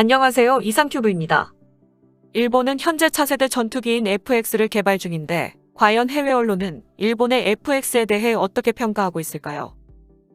안녕하세요. 이상큐브입니다. 일본은 현재 차세대 전투기인 FX를 개발 중인데 과연 해외 언론은 일본의 FX에 대해 어떻게 평가하고 있을까요?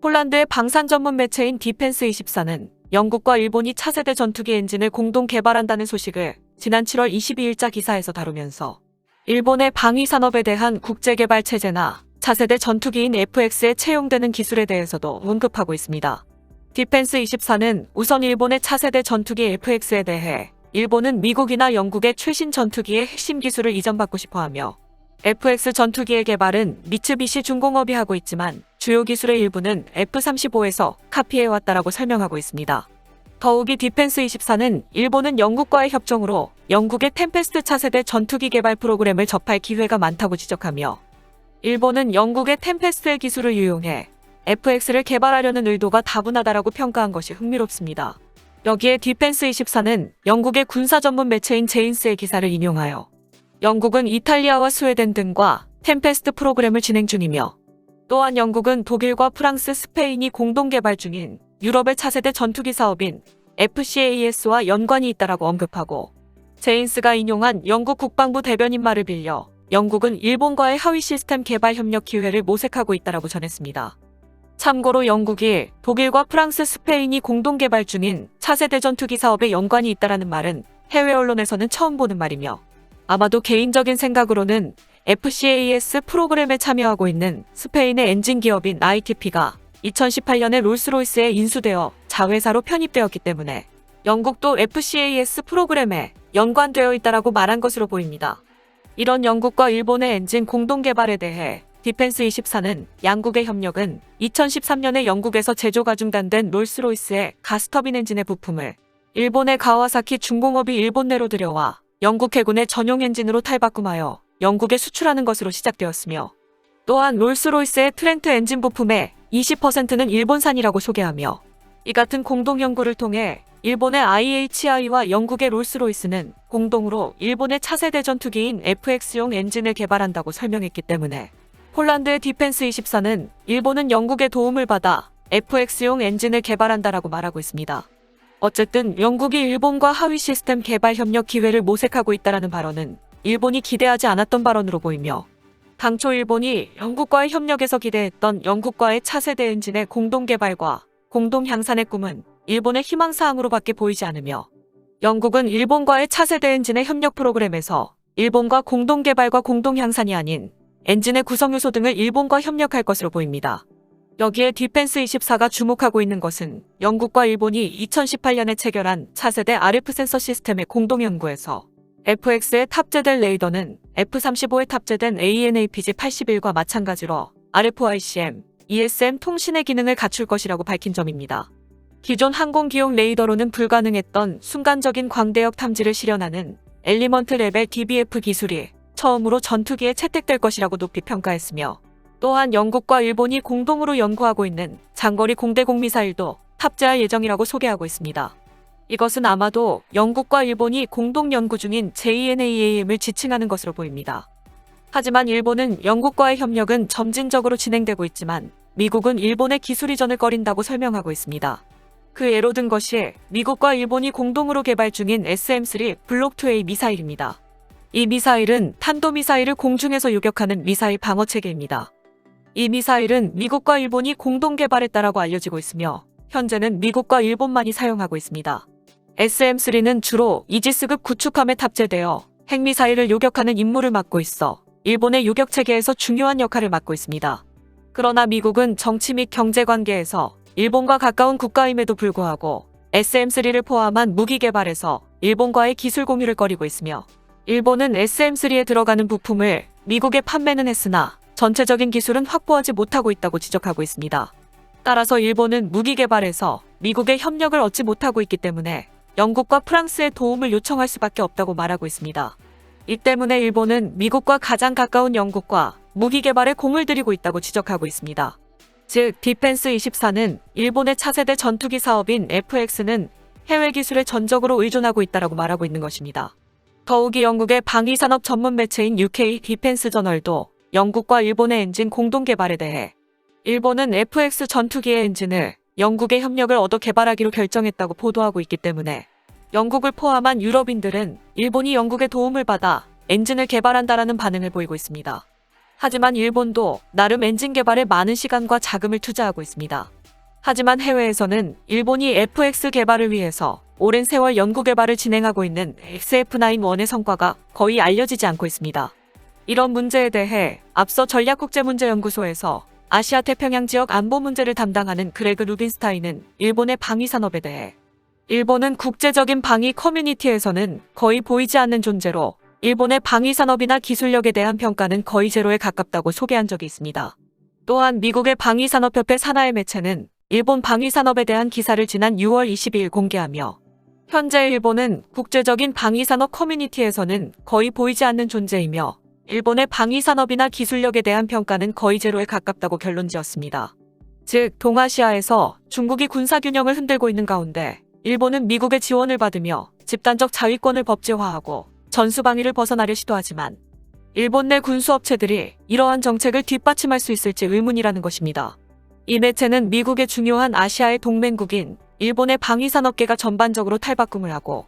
폴란드의 방산 전문 매체인 디펜스24는 영국과 일본이 차세대 전투기 엔진을 공동 개발한다는 소식을 지난 7월 22일자 기사에서 다루면서 일본의 방위 산업에 대한 국제 개발 체제나 차세대 전투기인 FX에 채용되는 기술에 대해서도 언급하고 있습니다. 디펜스24는 우선 일본의 차세대 전투기 FX에 대해 일본은 미국이나 영국의 최신 전투기의 핵심 기술을 이전받고 싶어하며 FX 전투기의 개발은 미츠비시 중공업이 하고 있지만 주요 기술의 일부는 F-35에서 카피해왔다라고 설명하고 있습니다. 더욱이 디펜스24는 일본은 영국과의 협정으로 영국의 템페스트 차세대 전투기 개발 프로그램을 접할 기회가 많다고 지적하며 일본은 영국의 템페스트의 기술을 이용해 FX를 개발하려는 의도가 다분하다라고 평가한 것이 흥미롭습니다. 여기에 디펜스24는 영국의 군사 전문 매체인 제인스의 기사를 인용하여 영국은 이탈리아와 스웨덴 등과 템페스트 프로그램을 진행 중이며 또한 영국은 독일과 프랑스, 스페인이 공동 개발 중인 유럽의 차세대 전투기 사업인 FCAS와 연관이 있다라고 언급하고 제인스가 인용한 영국 국방부 대변인 말을 빌려 영국은 일본과의 하위 시스템 개발 협력 기회를 모색하고 있다라고 전했습니다. 참고로 영국이 독일과 프랑스, 스페인이 공동 개발 중인 차세대 전투기 사업에 연관이 있다라는 말은 해외 언론에서는 처음 보는 말이며 아마도 개인적인 생각으로는 FCAS 프로그램에 참여하고 있는 스페인의 엔진 기업인 ITP가 2018년에 롤스로이스에 인수되어 자회사로 편입되었기 때문에 영국도 FCAS 프로그램에 연관되어 있다라고 말한 것으로 보입니다. 이런 영국과 일본의 엔진 공동 개발에 대해 디펜스24는 양국의 협력은 2013년에 영국에서 제조가 중단된 롤스로이스의 가스터빈 엔진의 부품을 일본의 가와사키 중공업이 일본 내로 들여와 영국 해군의 전용 엔진으로 탈바꿈하여 영국에 수출하는 것으로 시작되었으며 또한 롤스로이스의 트렌트 엔진 부품의 20%는 일본산이라고 소개하며 이 같은 공동 연구를 통해 일본의 IHI와 영국의 롤스로이스는 공동으로 일본의 차세대 전투기인 FX용 엔진을 개발한다고 설명했기 때문에 폴란드의 디펜스24는 일본은 영국의 도움을 받아 FX용 엔진을 개발한다라고 말하고 있습니다. 어쨌든 영국이 일본과 하위 시스템 개발 협력 기회를 모색하고 있다라는 발언은 일본이 기대하지 않았던 발언으로 보이며 당초 일본이 영국과의 협력에서 기대했던 영국과의 차세대 엔진의 공동 개발과 공동 향산의 꿈은 일본의 희망사항으로밖에 보이지 않으며 영국은 일본과의 차세대 엔진의 협력 프로그램에서 일본과 공동 개발과 공동 향산이 아닌 엔진의 구성요소 등을 일본과 협력할 것으로 보입니다. 여기에 디펜스24가 주목하고 있는 것은 영국과 일본이 2018년에 체결한 차세대 RF 센서 시스템의 공동 연구에서 FX에 탑재될 레이더는 F-35에 탑재된 AN/APG-81과 마찬가지로 RFICM, ESM 통신의 기능을 갖출 것이라고 밝힌 점입니다. 기존 항공기용 레이더로는 불가능했던 순간적인 광대역 탐지를 실현하는 엘리먼트 레벨 DBF 기술이 처음으로 전투기에 채택될 것이라고 높이 평가했으며 또한 영국과 일본이 공동으로 연구하고 있는 장거리 공대공 미사일도 탑재할 예정이라고 소개하고 있습니다. 이것은 아마도 영국과 일본이 공동 연구 중인 JNAAM을 지칭하는 것으로 보입니다. 하지만 일본은 영국과의 협력은 점진적으로 진행되고 있지만 미국은 일본의 기술 이전을 꺼린다고 설명하고 있습니다. 그 예로 든 것이 미국과 일본이 공동으로 개발 중인 SM-3 블록2A 미사일입니다. 이 미사일은 탄도미사일을 공중에서 요격하는 미사일 방어체계입니다. 이 미사일은 미국과 일본이 공동 개발했다라고 알려지고 있으며 현재는 미국과 일본만이 사용하고 있습니다. SM-3는 주로 이지스급 구축함에 탑재되어 핵미사일을 요격하는 임무를 맡고 있어 일본의 요격체계에서 중요한 역할을 맡고 있습니다. 그러나 미국은 정치 및 경제 관계에서 일본과 가까운 국가임에도 불구하고 SM-3를 포함한 무기 개발에서 일본과의 기술 공유를 꺼리고 있으며 일본은 SM-3에 들어가는 부품을 미국에 판매는 했으나 전체적인 기술은 확보하지 못하고 있다고 지적하고 있습니다. 따라서 일본은 무기 개발에서 미국의 협력을 얻지 못하고 있기 때문에 영국과 프랑스의 도움을 요청할 수밖에 없다고 말하고 있습니다. 이 때문에 일본은 미국과 가장 가까운 영국과 무기 개발에 공을 들이고 있다고 지적하고 있습니다. 즉, 디펜스24는 일본의 차세대 전투기 사업인 FX는 해외 기술에 전적으로 의존하고 있다고 말하고 있는 것입니다. 더욱이 영국의 방위산업 전문 매체인 UK 디펜스 저널도 영국과 일본의 엔진 공동 개발에 대해 일본은 FX 전투기의 엔진을 영국의 협력을 얻어 개발하기로 결정했다고 보도하고 있기 때문에 영국을 포함한 유럽인들은 일본이 영국의 도움을 받아 엔진을 개발한다라는 반응을 보이고 있습니다. 하지만 일본도 나름 엔진 개발에 많은 시간과 자금을 투자하고 있습니다. 하지만 해외에서는 일본이 FX 개발을 위해서 오랜 세월 연구 개발을 진행하고 있는 XF91의 성과가 거의 알려지지 않고 있습니다. 이런 문제에 대해 앞서 전략국제문제연구소에서 아시아 태평양 지역 안보 문제를 담당하는 그레그 루빈스타인은 일본의 방위 산업에 대해 일본은 국제적인 방위 커뮤니티에서는 거의 보이지 않는 존재로 일본의 방위 산업이나 기술력에 대한 평가는 거의 제로에 가깝다고 소개한 적이 있습니다. 또한 미국의 방위산업협회 산하의 매체는 일본 방위산업에 대한 기사를 지난 6월 22일 공개하며 현재 일본은 국제적인 방위산업 커뮤니티에서는 거의 보이지 않는 존재이며 일본의 방위산업이나 기술력에 대한 평가는 거의 제로에 가깝다고 결론지었습니다. 즉, 동아시아에서 중국이 군사균형을 흔들고 있는 가운데 일본은 미국의 지원을 받으며 집단적 자위권을 법제화하고 전수방위를 벗어나려 시도하지만 일본 내 군수업체들이 이러한 정책을 뒷받침할 수 있을지 의문이라는 것입니다. 이 매체는 미국의 중요한 아시아의 동맹국인 일본의 방위산업계가 전반적으로 탈바꿈을 하고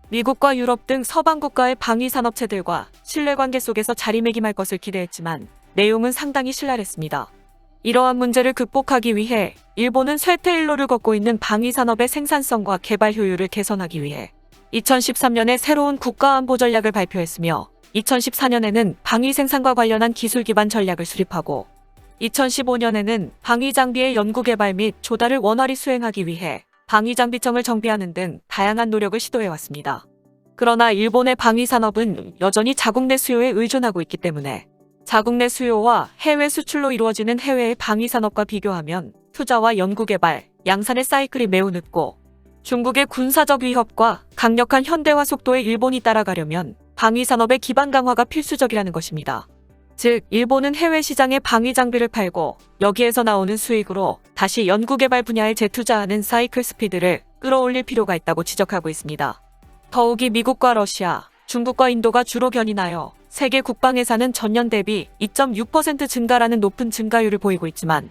미국과 유럽 등 서방 국가의 방위산업체들과 신뢰관계 속에서 자리매김할 것을 기대했지만 내용은 상당히 신랄했습니다. 이러한 문제를 극복하기 위해 일본은 쇠퇴일로를 걷고 있는 방위산업의 생산성과 개발 효율을 개선하기 위해 2013년에 새로운 국가안보 전략을 발표했으며 2014년에는 방위 생산과 관련한 기술 기반 전략을 수립하고 2015년에는 방위 장비의 연구 개발 및 조달을 원활히 수행하기 위해 방위장비청을 정비하는 등 다양한 노력을 시도해왔습니다. 그러나 일본의 방위산업은 여전히 자국 내 수요에 의존하고 있기 때문에 자국 내 수요와 해외 수출로 이루어지는 해외의 방위산업과 비교하면 투자와 연구개발, 양산의 사이클이 매우 늦고 중국의 군사적 위협과 강력한 현대화 속도에 일본이 따라가려면 방위산업의 기반 강화가 필수적이라는 것입니다. 즉, 일본은 해외 시장에 방위 장비를 팔고 여기에서 나오는 수익으로 다시 연구개발 분야에 재투자하는 사이클 스피드를 끌어올릴 필요가 있다고 지적하고 있습니다. 더욱이 미국과 러시아, 중국과 인도가 주로 견인하여 세계 국방 예산은 전년 대비 2.6% 증가라는 높은 증가율을 보이고 있지만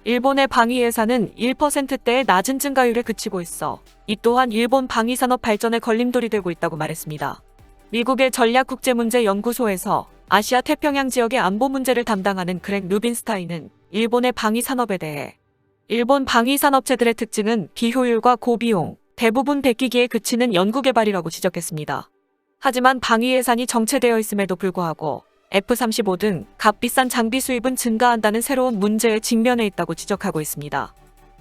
일본의 방위 예산은 1%대의 낮은 증가율에 그치고 있어 이 또한 일본 방위산업 발전에 걸림돌이 되고 있다고 말했습니다. 미국의 전략국제문제연구소에서 아시아 태평양 지역의 안보 문제를 담당하는 그렉 루빈스타인은 일본의 방위 산업에 대해 일본 방위 산업체들의 특징은 비효율과 고비용, 대부분 백기기에 그치는 연구개발이라고 지적했습니다. 하지만 방위 예산이 정체되어 있음에도 불구하고 F-35 등 값비싼 장비 수입은 증가한다는 새로운 문제에 직면해 있다고 지적하고 있습니다.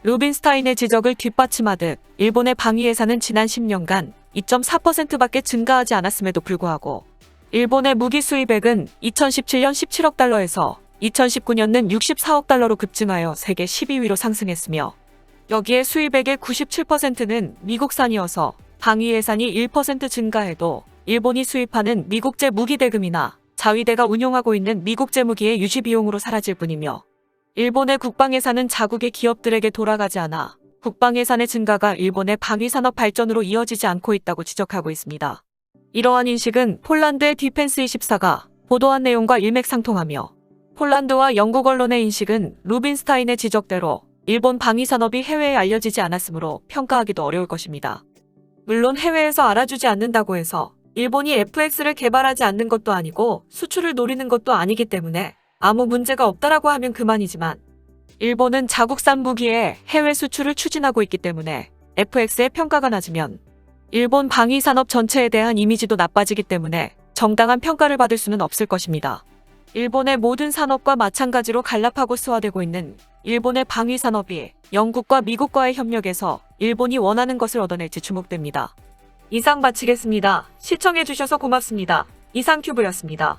루빈스타인의 지적을 뒷받침하듯 일본의 방위 예산은 지난 10년간 2.4%밖에 증가하지 않았음에도 불구하고 일본의 무기 수입액은 2017년 17억 달러에서 2019년은 64억 달러로 급증하여 세계 12위로 상승했으며 여기에 수입액의 97%는 미국산이어서 방위 예산이 1% 증가해도 일본이 수입하는 미국제 무기 대금이나 자위대가 운용하고 있는 미국제 무기의 유지 비용으로 사라질 뿐이며 일본의 국방 예산은 자국의 기업들에게 돌아가지 않아 국방 예산의 증가가 일본의 방위 산업 발전으로 이어지지 않고 있다고 지적하고 있습니다. 이러한 인식은 폴란드의 디펜스24가 보도한 내용과 일맥상통하며 폴란드와 영국 언론의 인식은 루빈스타인의 지적대로 일본 방위산업이 해외에 알려지지 않았으므로 평가하기도 어려울 것입니다. 물론 해외에서 알아주지 않는다고 해서 일본이 FX를 개발하지 않는 것도 아니고 수출을 노리는 것도 아니기 때문에 아무 문제가 없다라고 하면 그만이지만 일본은 자국산 무기의 해외 수출을 추진하고 있기 때문에 FX의 평가가 낮으면 일본 방위산업 전체에 대한 이미지도 나빠지기 때문에 정당한 평가를 받을 수는 없을 것입니다. 일본의 모든 산업과 마찬가지로 간lap하고스화되고 있는 일본의 방위산업이 영국과 미국과의 협력에서 일본이 원하는 것을 얻어낼지 주목됩니다. 이상 마치겠습니다. 시청해주셔서 고맙습니다. 이상큐브였습니다.